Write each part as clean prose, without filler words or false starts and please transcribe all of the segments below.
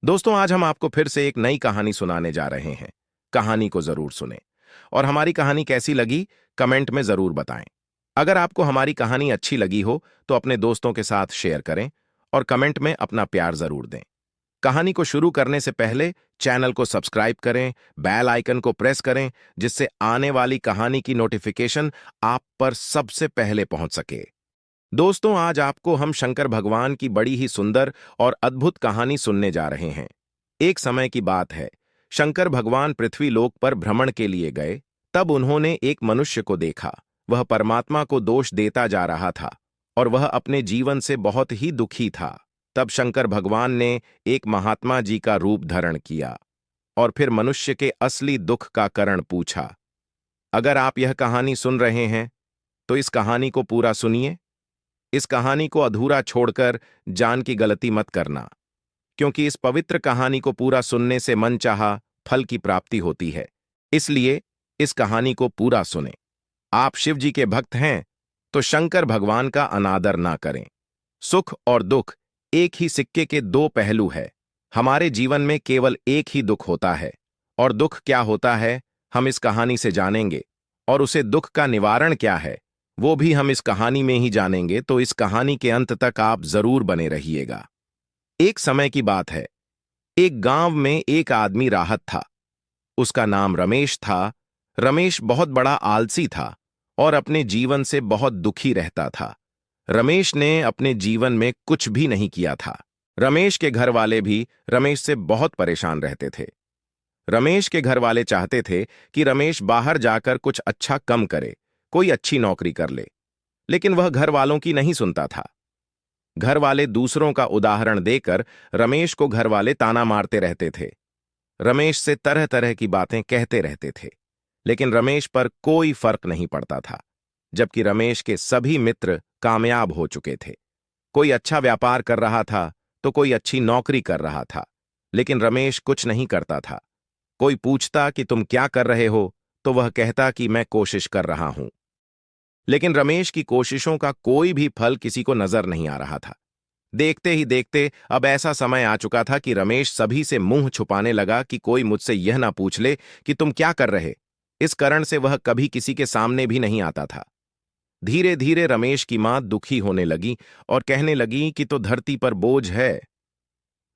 दोस्तों, आज हम आपको फिर से एक नई कहानी सुनाने जा रहे हैं। कहानी को जरूर सुने और हमारी कहानी कैसी लगी कमेंट में जरूर बताएं। अगर आपको हमारी कहानी अच्छी लगी हो तो अपने दोस्तों के साथ शेयर करें और कमेंट में अपना प्यार जरूर दें। कहानी को शुरू करने से पहले चैनल को सब्सक्राइब करें, बेल आइकन को प्रेस करें, जिससे आने वाली कहानी की नोटिफिकेशन आप पर सबसे पहले पहुंच सके। दोस्तों, आज आपको हम शंकर भगवान की बड़ी ही सुंदर और अद्भुत कहानी सुनने जा रहे हैं। एक समय की बात है, शंकर भगवान पृथ्वी लोक पर भ्रमण के लिए गए। तब उन्होंने एक मनुष्य को देखा। वह परमात्मा को दोष देता जा रहा था और वह अपने जीवन से बहुत ही दुखी था। तब शंकर भगवान ने एक महात्मा जी का रूप धारण किया और फिर मनुष्य के असली दुख का कारण पूछा। अगर आप यह कहानी सुन रहे हैं तो इस कहानी को पूरा सुनिए। इस कहानी को अधूरा छोड़कर जान की गलती मत करना, क्योंकि इस पवित्र कहानी को पूरा सुनने से मनचाहा फल की प्राप्ति होती है। इसलिए इस कहानी को पूरा सुने। आप शिव जी के भक्त हैं तो शंकर भगवान का अनादर ना करें। सुख और दुख एक ही सिक्के के दो पहलू है। हमारे जीवन में केवल एक ही दुख होता है, और दुख क्या होता है हम इस कहानी से जानेंगे, और उसे दुख का निवारण क्या है वो भी हम इस कहानी में ही जानेंगे। तो इस कहानी के अंत तक आप जरूर बने रहिएगा। एक समय की बात है, एक गांव में एक आदमी राहत था। उसका नाम रमेश था। रमेश बहुत बड़ा आलसी था और अपने जीवन से बहुत दुखी रहता था। रमेश ने अपने जीवन में कुछ भी नहीं किया था। रमेश के घर वाले भी रमेश से बहुत परेशान रहते थे। रमेश के घर वाले चाहते थे कि रमेश बाहर जाकर कुछ अच्छा कम करे, कोई अच्छी नौकरी कर ले, लेकिन वह घर वालों की नहीं सुनता था। घर वाले दूसरों का उदाहरण देकर रमेश को घर वाले ताना मारते रहते थे। रमेश से तरह तरह की बातें कहते रहते थे, लेकिन रमेश पर कोई फर्क नहीं पड़ता था। जबकि रमेश के सभी मित्र कामयाब हो चुके थे। कोई अच्छा व्यापार कर रहा था तो कोई अच्छी नौकरी कर रहा था, लेकिन रमेश कुछ नहीं करता था। कोई पूछता कि तुम क्या कर रहे हो तो वह कहता कि मैं कोशिश कर रहा हूं। लेकिन रमेश की कोशिशों का कोई भी फल किसी को नजर नहीं आ रहा था। देखते ही देखते अब ऐसा समय आ चुका था कि रमेश सभी से मुंह छुपाने लगा कि कोई मुझसे यह ना पूछ ले कि तुम क्या कर रहे। इस कारण से वह कभी किसी के सामने भी नहीं आता था। धीरे धीरे रमेश की मां दुखी होने लगी और कहने लगी कि तो धरती पर बोझ है।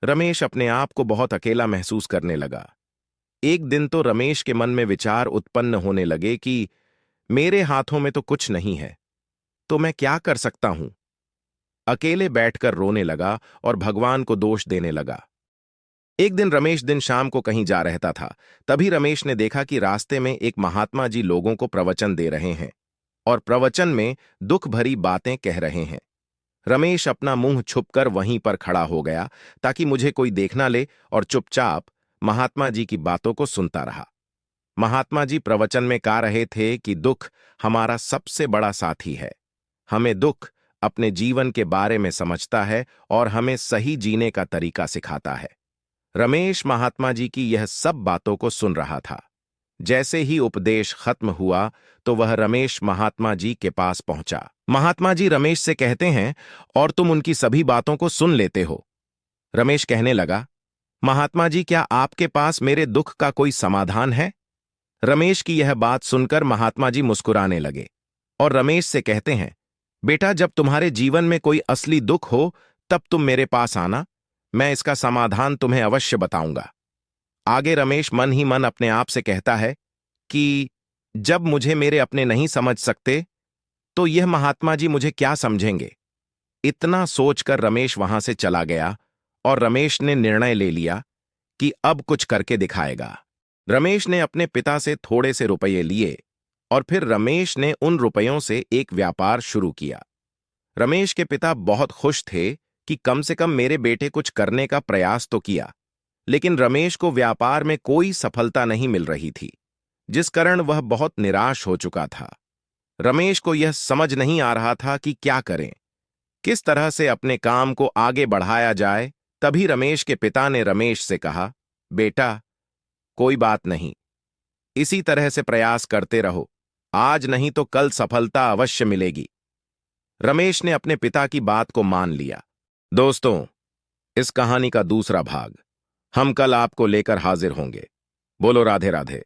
रमेश अपने आप को बहुत अकेला महसूस करने लगा। एक दिन तो रमेश के मन में विचार उत्पन्न होने लगे कि मेरे हाथों में तो कुछ नहीं है, तो मैं क्या कर सकता हूं। अकेले बैठकर रोने लगा और भगवान को दोष देने लगा। एक दिन रमेश दिन शाम को कहीं जा रहता था। तभी रमेश ने देखा कि रास्ते में एक महात्मा जी लोगों को प्रवचन दे रहे हैं और प्रवचन में दुख भरी बातें कह रहे हैं। रमेश अपना मुंह छुपकर वहीं पर खड़ा हो गया ताकि मुझे कोई देख ना ले, और चुपचाप महात्मा जी की बातों को सुनता रहा। महात्मा जी प्रवचन में कह रहे थे कि दुख हमारा सबसे बड़ा साथी है। हमें दुख अपने जीवन के बारे में समझता है और हमें सही जीने का तरीका सिखाता है। रमेश महात्मा जी की यह सब बातों को सुन रहा था। जैसे ही उपदेश खत्म हुआ तो वह रमेश महात्मा जी के पास पहुंचा। महात्मा जी रमेश से कहते हैं, और तुम उनकी सभी बातों को सुन लेते हो। रमेश कहने लगा, महात्मा जी, क्या आपके पास मेरे दुख का कोई समाधान है? रमेश की यह बात सुनकर महात्मा जी मुस्कुराने लगे और रमेश से कहते हैं, बेटा, जब तुम्हारे जीवन में कोई असली दुख हो तब तुम मेरे पास आना, मैं इसका समाधान तुम्हें अवश्य बताऊंगा। आगे रमेश मन ही मन अपने आप से कहता है कि जब मुझे मेरे अपने नहीं समझ सकते तो यह महात्मा जी मुझे क्या समझेंगे। इतना सोचकर रमेश वहां से चला गया और रमेश ने निर्णय ले लिया कि अब कुछ करके दिखाएगा। रमेश ने अपने पिता से थोड़े से रुपये लिए और फिर रमेश ने उन रुपयों से एक व्यापार शुरू किया। रमेश के पिता बहुत खुश थे कि कम से कम मेरे बेटे कुछ करने का प्रयास तो किया, लेकिन रमेश को व्यापार में कोई सफलता नहीं मिल रही थी, जिस कारण वह बहुत निराश हो चुका था। रमेश को यह समझ नहीं आ रहा था कि क्या करें, किस तरह से अपने काम को आगे बढ़ाया जाए। तभी रमेश के पिता ने रमेश से कहा, बेटा, कोई बात नहीं, इसी तरह से प्रयास करते रहो, आज नहीं तो कल सफलता अवश्य मिलेगी। रमेश ने अपने पिता की बात को मान लिया। दोस्तों, इस कहानी का दूसरा भाग हम कल आपको लेकर हाजिर होंगे। बोलो राधे राधे।